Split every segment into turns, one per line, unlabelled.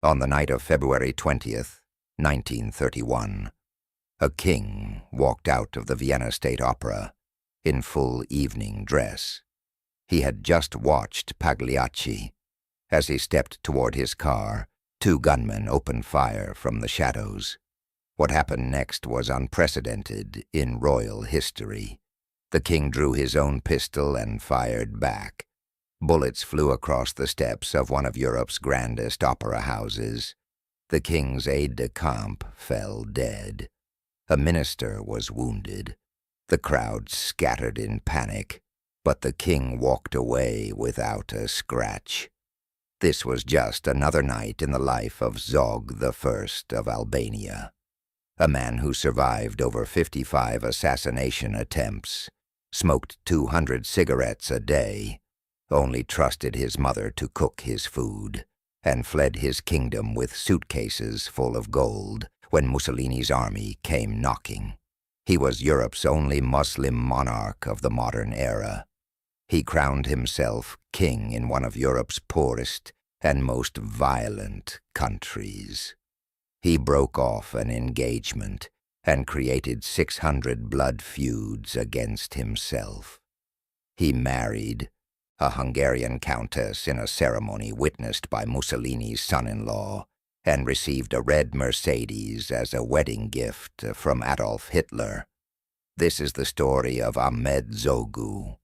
On the night of February 20th, 1931, a king walked out of the Vienna State Opera in full evening dress. He had just watched Pagliacci. As he stepped toward his car, two gunmen opened fire from the shadows. What happened next was unprecedented in royal history. The king drew his own pistol and fired back. Bullets flew across the steps of one of Europe's grandest opera houses. The king's aide-de-camp fell dead. A minister was wounded. The crowd scattered in panic, but the king walked away without a scratch. This was just another night in the life of Zog I of Albania, a man who survived over 55 assassination attempts, smoked 200 cigarettes a day, only trusted his mother to cook his food, and fled his kingdom with suitcases full of gold when Mussolini's army came knocking. He was Europe's only Muslim monarch of the modern era. He crowned himself king in one of Europe's poorest and most violent countries. He broke off an engagement and created 600 blood feuds against himself. He married a Hungarian countess in a ceremony witnessed by Mussolini's son-in-law, and received a red Mercedes as a wedding gift from Adolf Hitler. This is the story of Ahmed Zogu,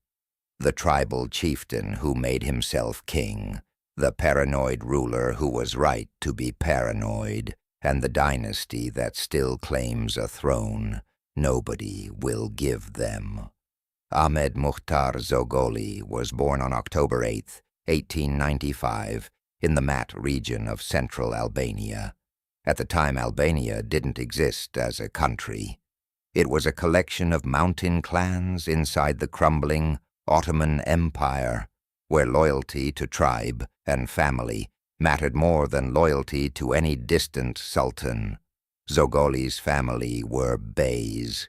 the tribal chieftain who made himself king, the paranoid ruler who was right to be paranoid, and the dynasty that still claims a throne nobody will give them. Ahmed Muhtar Zogoli was born on October 8, 1895, in the Mat region of central Albania. At the time, Albania didn't exist as a country. It was a collection of mountain clans inside the crumbling Ottoman Empire, where loyalty to tribe and family mattered more than loyalty to any distant sultan. Zogoli's family were beys,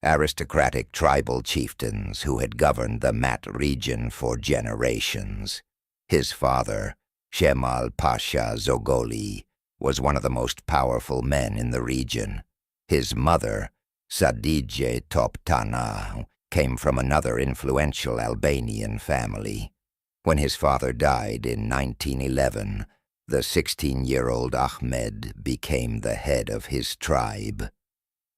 aristocratic tribal chieftains who had governed the Mat region for generations. His father, Shemal Pasha Zogoli, was one of the most powerful men in the region. His mother, Sadije Toptana, came from another influential Albanian family. When his father died in 1911, the 16-year-old Ahmed became the head of his tribe.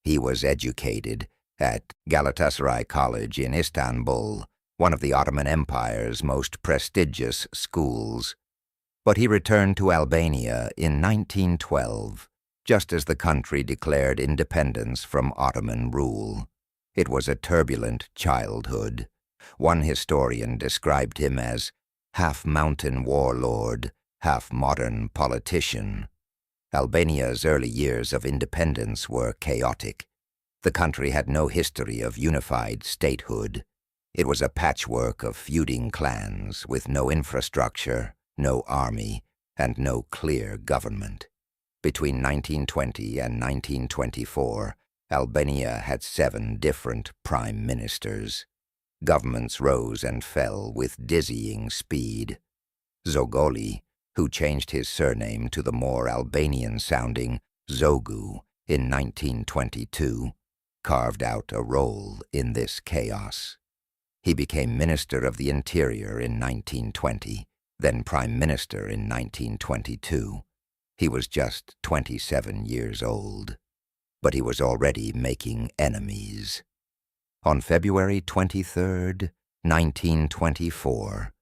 He was educated at Galatasaray College in Istanbul, one of the Ottoman Empire's most prestigious schools. But he returned to Albania in 1912, just as the country declared independence from Ottoman rule. It was a turbulent childhood. One historian described him as half-mountain warlord, half-modern politician. Albania's early years of independence were chaotic. The country had no history of unified statehood. It was a patchwork of feuding clans with no infrastructure, no army, and no clear government. Between 1920 and 1924, Albania had 7 different prime ministers. Governments rose and fell with dizzying speed. Zogoli, who changed his surname to the more Albanian-sounding Zogu in 1922, carved out a role in this chaos. He became Minister of the Interior in 1920, then Prime Minister in 1922. He was just 27 years old, but he was already making enemies. On February 23, 1924,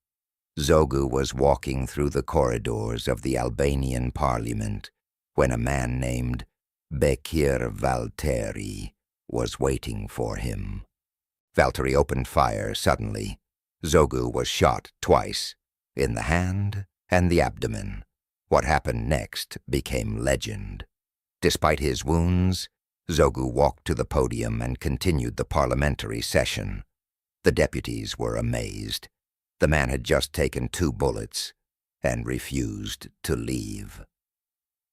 Zogu was walking through the corridors of the Albanian parliament when a man named Bekir Valteri was waiting for him. Valteri opened fire suddenly. Zogu was shot twice, in the hand and the abdomen. What happened next became legend. Despite his wounds, Zogu walked to the podium and continued the parliamentary session. The deputies were amazed. The man had just taken 2 bullets and refused to leave.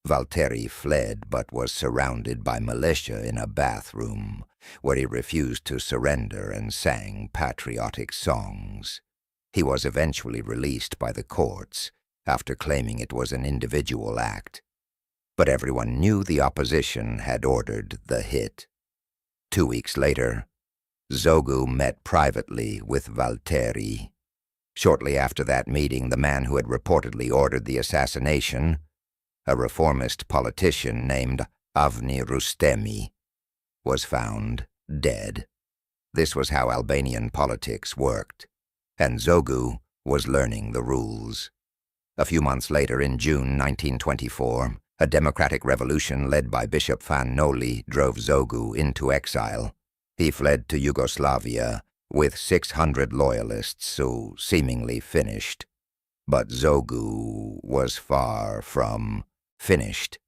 Valteri fled but was surrounded by militia in a bathroom, where he refused to surrender and sang patriotic songs. He was eventually released by the courts, after claiming it was an individual act. But everyone knew the opposition had ordered the hit. 2 weeks later, Zogu met privately with Valteri. Shortly after that meeting, the man who had reportedly ordered the assassination, a reformist politician named Avni Rustemi, was found dead. This was how Albanian politics worked, and Zogu was learning the rules. A few months later, in June 1924, a democratic revolution led by Bishop Fanoli drove Zogu into exile. He fled to Yugoslavia with 600 loyalists who seemingly finished. But Zogu was far from finished.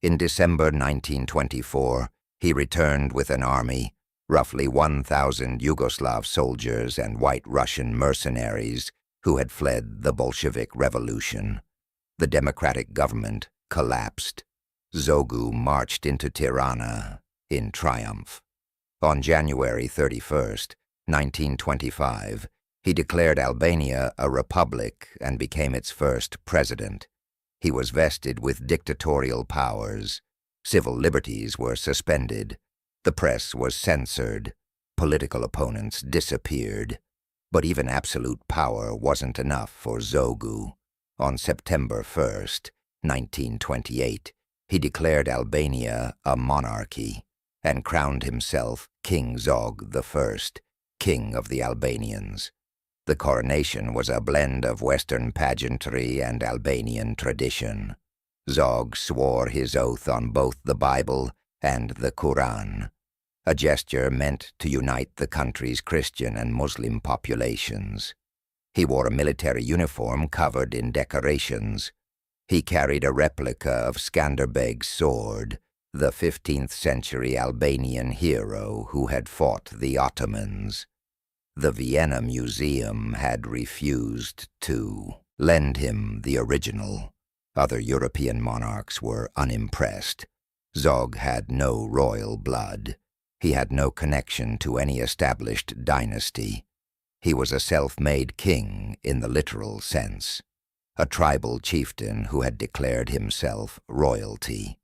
In December 1924, he returned with an army, roughly 1,000 Yugoslav soldiers and White Russian mercenaries who had fled the Bolshevik Revolution. The democratic government collapsed. Zogu marched into Tirana in triumph. On January 31st, 1925, he declared Albania a republic and became its first president. He was vested with dictatorial powers. Civil liberties were suspended. The press was censored. Political opponents disappeared. But even absolute power wasn't enough for Zogu. On September 1st, 1928, he declared Albania a monarchy and crowned himself King Zog I, King of the Albanians. The coronation was a blend of Western pageantry and Albanian tradition. Zog swore his oath on both the Bible and the Quran, a gesture meant to unite the country's Christian and Muslim populations. He wore a military uniform covered in decorations. He carried a replica of Skanderbeg's sword, the 15th century Albanian hero who had fought the Ottomans. The Vienna Museum had refused to lend him the original. Other European monarchs were unimpressed. Zog had no royal blood. He had no connection to any established dynasty. He was a self-made king in the literal sense, a tribal chieftain who had declared himself royalty.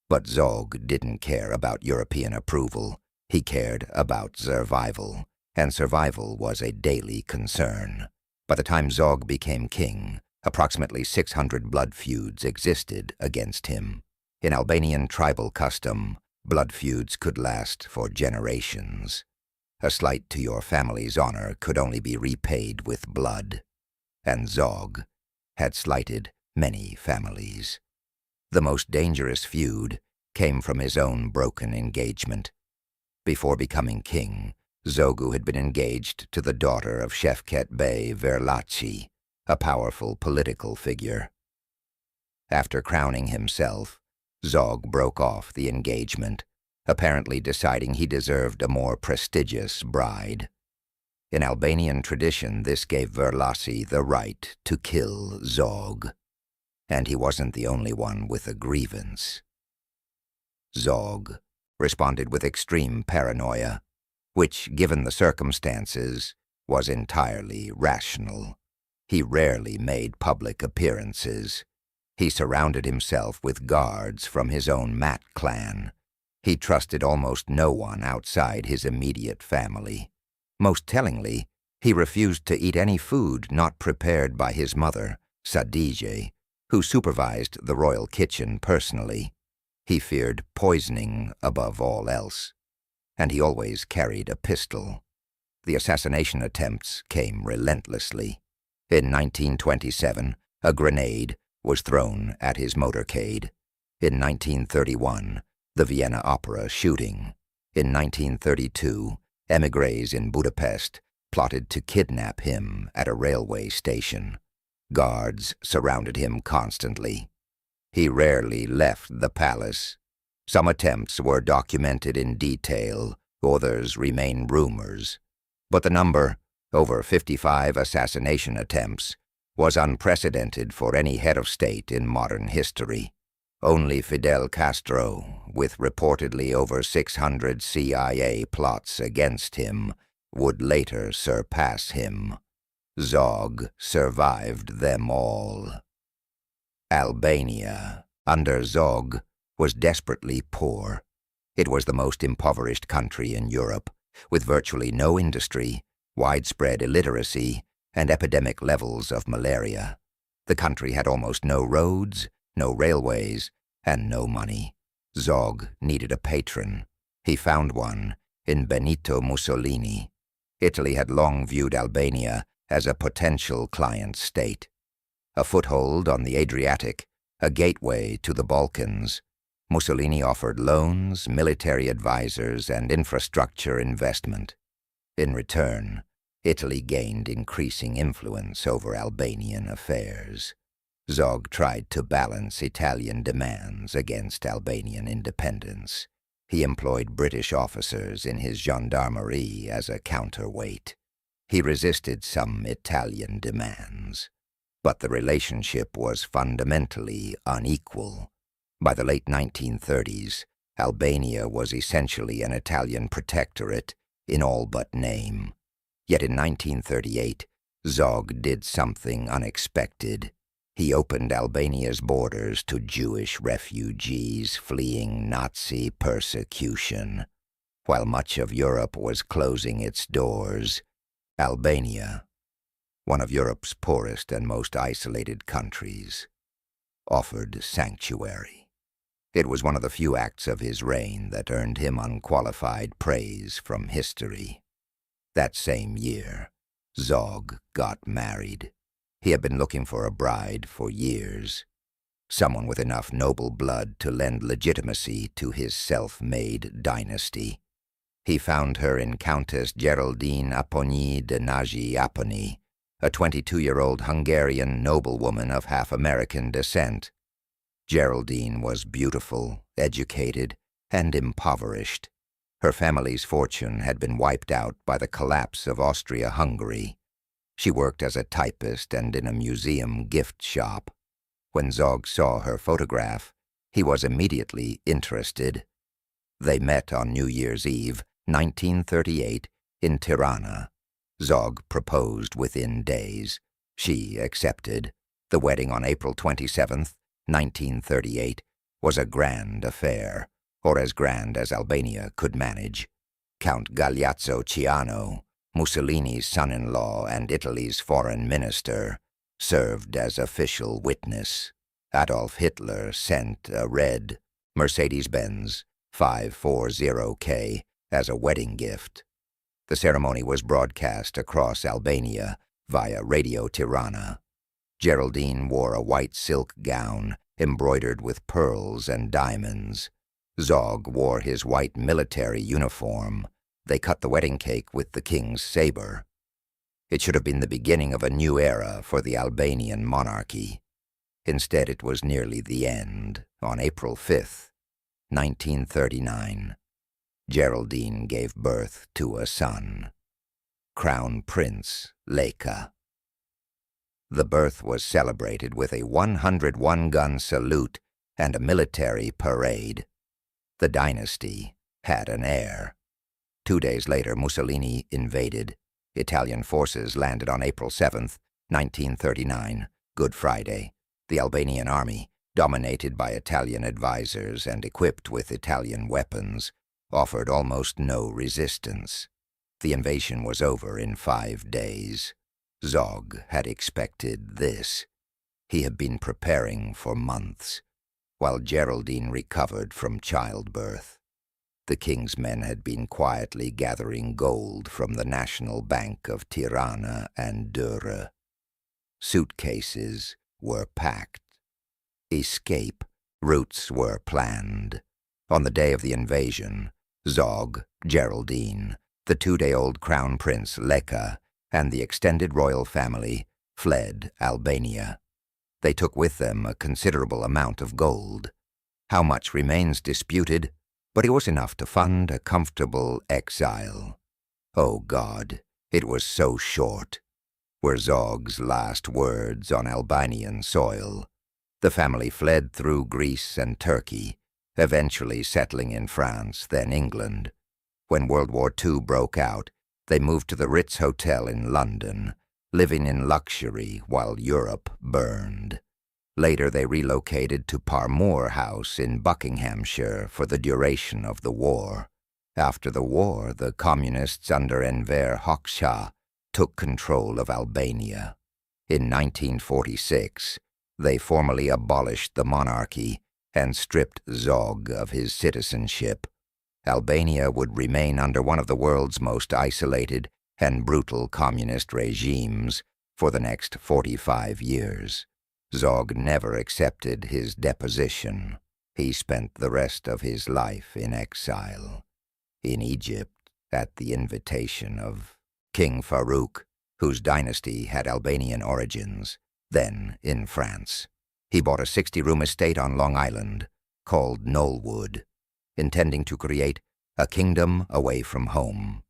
But Zog didn't care about European approval. He cared about survival, and survival was a daily concern. By the time Zog became king, approximately 600 blood feuds existed against him. In Albanian tribal custom, blood feuds could last for generations. A slight to your family's honor could only be repaid with blood, and Zog had slighted many families. The most dangerous feud came from his own broken engagement. Before becoming king, Zogu had been engaged to the daughter of Şevket Bey Verlaci, a powerful political figure. After crowning himself, Zog broke off the engagement, apparently deciding he deserved a more prestigious bride. In Albanian tradition, this gave Verlaci the right to kill Zog, and he wasn't the only one with a grievance. Zog responded with extreme paranoia, which, given the circumstances, was entirely rational. He rarely made public appearances. He surrounded himself with guards from his own Mat clan. He trusted almost no one outside his immediate family. Most tellingly, he refused to eat any food not prepared by his mother, Sadije, who supervised the royal kitchen personally. He feared poisoning above all else, and he always carried a pistol. The assassination attempts came relentlessly. In 1927, a grenade was thrown at his motorcade. In 1931, the Vienna Opera shooting. In 1932, émigrés in Budapest plotted to kidnap him at a railway station. Guards surrounded him constantly. He rarely left the palace. Some attempts were documented in detail, others remain rumors. But the number, over 55 assassination attempts, was unprecedented for any head of state in modern history. Only Fidel Castro, with reportedly over 600 CIA plots against him, would later surpass him. Zog survived them all. Albania, under Zog, was desperately poor. It was the most impoverished country in Europe, with virtually no industry, widespread illiteracy, and epidemic levels of malaria. The country had almost no roads, no railways, and no money. Zog needed a patron. He found one in Benito Mussolini. Italy had long viewed Albania as a potential client state. A foothold on the Adriatic, a gateway to the Balkans, Mussolini offered loans, military advisors, and infrastructure investment. In return, Italy gained increasing influence over Albanian affairs. Zog tried to balance Italian demands against Albanian independence. He employed British officers in his gendarmerie as a counterweight. He resisted some Italian demands, but the relationship was fundamentally unequal. By the late 1930s, Albania was essentially an Italian protectorate in all but name. Yet in 1938, Zog did something unexpected. He opened Albania's borders to Jewish refugees fleeing Nazi persecution. While much of Europe was closing its doors, Albania, one of Europe's poorest and most isolated countries, offered sanctuary. It was one of the few acts of his reign that earned him unqualified praise from history. That same year, Zog got married. He had been looking for a bride for years, someone with enough noble blood to lend legitimacy to his self-made dynasty. He found her in Countess Geraldine Apponyi de Nagy Apponyi, a 22-year-old Hungarian noblewoman of half-American descent. Geraldine was beautiful, educated, and impoverished. Her family's fortune had been wiped out by the collapse of Austria-Hungary. She worked as a typist and in a museum gift shop. When Zog saw her photograph, he was immediately interested. They met on New Year's Eve, 1938, in Tirana. Zog proposed within days. She accepted. The wedding on April 27th, 1938, was a grand affair, or as grand as Albania could manage. Count Galeazzo Ciano, Mussolini's son-in-law and Italy's foreign minister, served as official witness. Adolf Hitler sent a red Mercedes-Benz 540K as a wedding gift. The ceremony was broadcast across Albania via Radio Tirana. Geraldine wore a white silk gown embroidered with pearls and diamonds. Zog wore his white military uniform. They cut the wedding cake with the king's saber. It should have been the beginning of a new era for the Albanian monarchy. Instead, it was nearly the end. On April 5th, 1939, Geraldine gave birth to a son, Crown Prince Leka. The birth was celebrated with a 101-gun salute and a military parade. The dynasty had an heir. 2 days later, Mussolini invaded. Italian forces landed on April 7th, 1939, Good Friday. The Albanian army, dominated by Italian advisors and equipped with Italian weapons, offered almost no resistance. The invasion was over in 5 days. Zog had expected this. He had been preparing for months, while Geraldine recovered from childbirth. The king's men had been quietly gathering gold from the National Bank of Tirana and Dura. Suitcases were packed. Escape routes were planned. On the day of the invasion, Zog, Geraldine, the 2-day-old Crown Prince Leka, and the extended royal family fled Albania. They took with them a considerable amount of gold. How much remains disputed, but it was enough to fund a comfortable exile. Oh God, it was so short, were Zog's last words on Albanian soil. The family fled through Greece and Turkey, eventually settling in France, then England. When World War II broke out, they moved to the Ritz Hotel in London, living in luxury while Europe burned. Later they relocated to Parmoor House in Buckinghamshire for the duration of the war. After the war, the communists under Enver Hoxha took control of Albania. In 1946, they formally abolished the monarchy and stripped Zog of his citizenship. Albania would remain under one of the world's most isolated and brutal communist regimes for the next 45 years. Zog never accepted his deposition. He spent the rest of his life in exile. In Egypt, at the invitation of King Farouk, whose dynasty had Albanian origins, then in France. He bought a 60-room estate on Long Island called Knollwood, intending to create a kingdom away from home,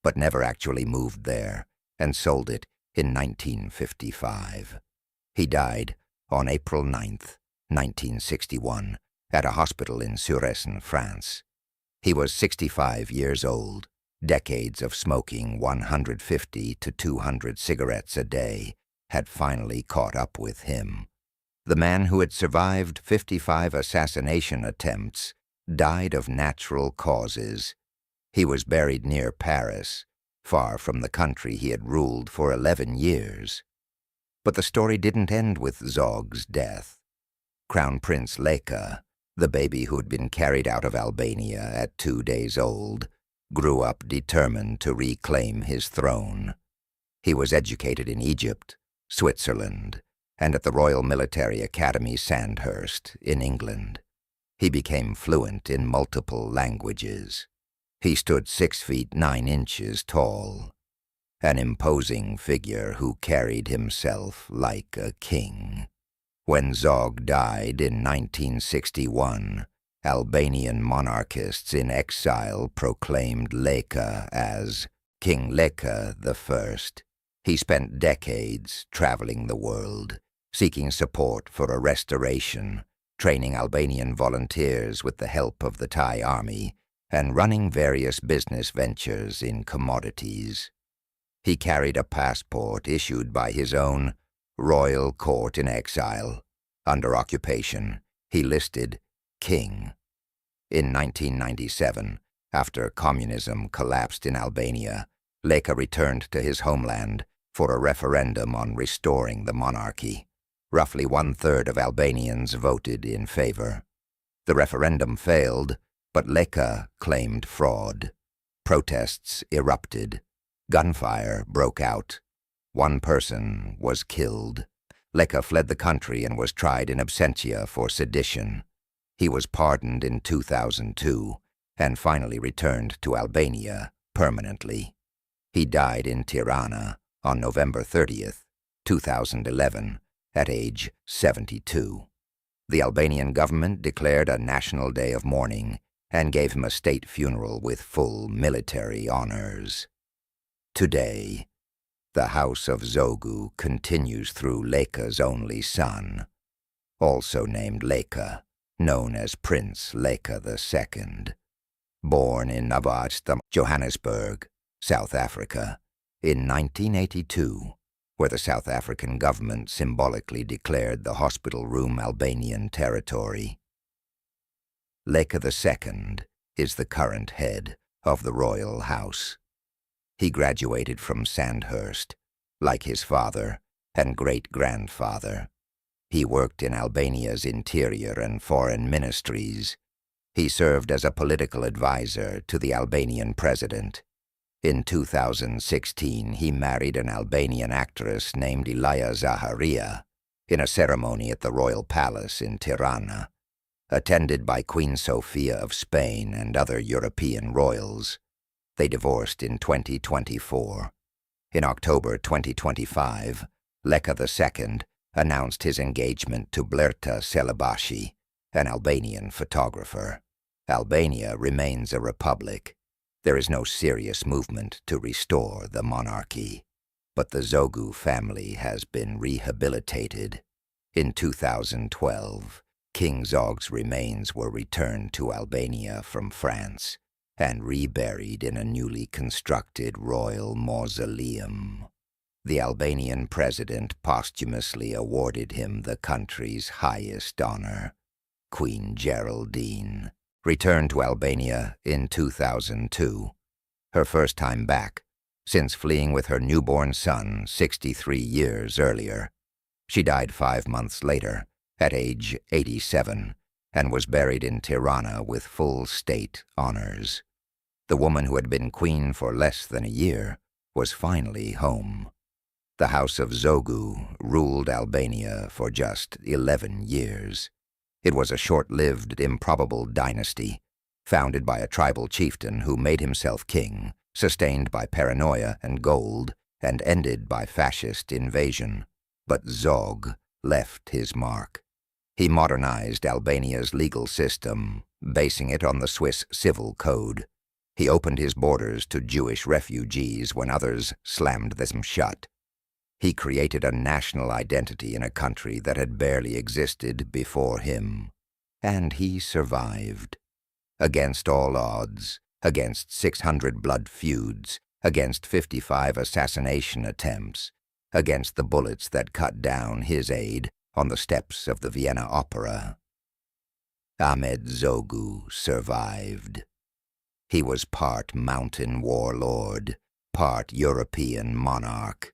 but never actually moved there and sold it in 1955. He died on April 9th, 1961, at a hospital in Suresnes, France. He was 65 years old. Decades of smoking 150 to 200 cigarettes a day had finally caught up with him. The man who had survived 55 assassination attempts died of natural causes. He was buried near Paris, far from the country he had ruled for 11 years. But the story didn't end with Zog's death. Crown Prince Leka, the baby who had been carried out of Albania at 2 days old, grew up determined to reclaim his throne. He was educated in Egypt, Switzerland, and at the Royal Military Academy Sandhurst in England. He became fluent in multiple languages. He stood 6 feet 9 inches tall, an imposing figure who carried himself like a king. When Zog died in 1961, Albanian monarchists in exile proclaimed Leka as King Leka I. He spent decades traveling the world, seeking support for a restoration, training Albanian volunteers with the help of the Thai army, and running various business ventures in commodities. He carried a passport issued by his own royal court in exile. Under occupation, he listed King. In 1997, after communism collapsed in Albania, Leka returned to his homeland for a referendum on restoring the monarchy. Roughly 1/3 of Albanians voted in favor. The referendum failed, but Leka claimed fraud. Protests erupted. Gunfire broke out. 1 person was killed. Leka fled the country and was tried in absentia for sedition. He was pardoned in 2002 and finally returned to Albania permanently. He died in Tirana on November 30th, 2011, at age 72. The Albanian government declared a national day of mourning and gave him a state funeral with full military honors. Today, the House of Zogu continues through Leka's only son, also named Leka, known as Prince Leka II. Born in Navastam, Johannesburg, South Africa, in 1982, where the South African government symbolically declared the hospital room Albanian territory. Leka II is the current head of the royal house. He graduated from Sandhurst, like his father and great-grandfather. He worked in Albania's interior and foreign ministries. He served as a political advisor to the Albanian president. In 2016, he married an Albanian actress named Ilaja Zaharia in a ceremony at the Royal Palace in Tirana, attended by Queen Sofia of Spain and other European royals. They divorced in 2024. In October 2025, Leka II announced his engagement to Blerta Celibashi, an Albanian photographer. Albania remains a republic. There is no serious movement to restore the monarchy, but the Zogu family has been rehabilitated. In 2012, King Zog's remains were returned to Albania from France and reburied in a newly constructed royal mausoleum. The Albanian president posthumously awarded him the country's highest honor. Queen Geraldine returned to Albania in 2002, her first time back since fleeing with her newborn son 63 years earlier. She died 5 months later, at age 87, and was buried in Tirana with full state honors. The woman who had been queen for less than a year was finally home. The House of Zogu ruled Albania for just 11 years. It was a short-lived, improbable dynasty, founded by a tribal chieftain who made himself king, sustained by paranoia and gold, and ended by fascist invasion. But Zog left his mark. He modernized Albania's legal system, basing it on the Swiss civil code. He opened his borders to Jewish refugees when others slammed them shut. He created a national identity in a country that had barely existed before him. And he survived. Against all odds, against 600 blood feuds, against 55 assassination attempts, against the bullets that cut down his aide on the steps of the Vienna Opera. Ahmed Zogu survived. He was part mountain warlord, part European monarch,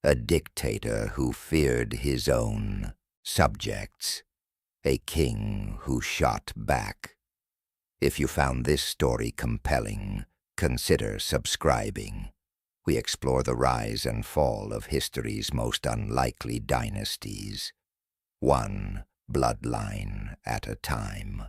a dictator who feared his own subjects, a king who shot back. If you found this story compelling, consider subscribing. We explore the rise and fall of history's most unlikely dynasties, one bloodline at a time.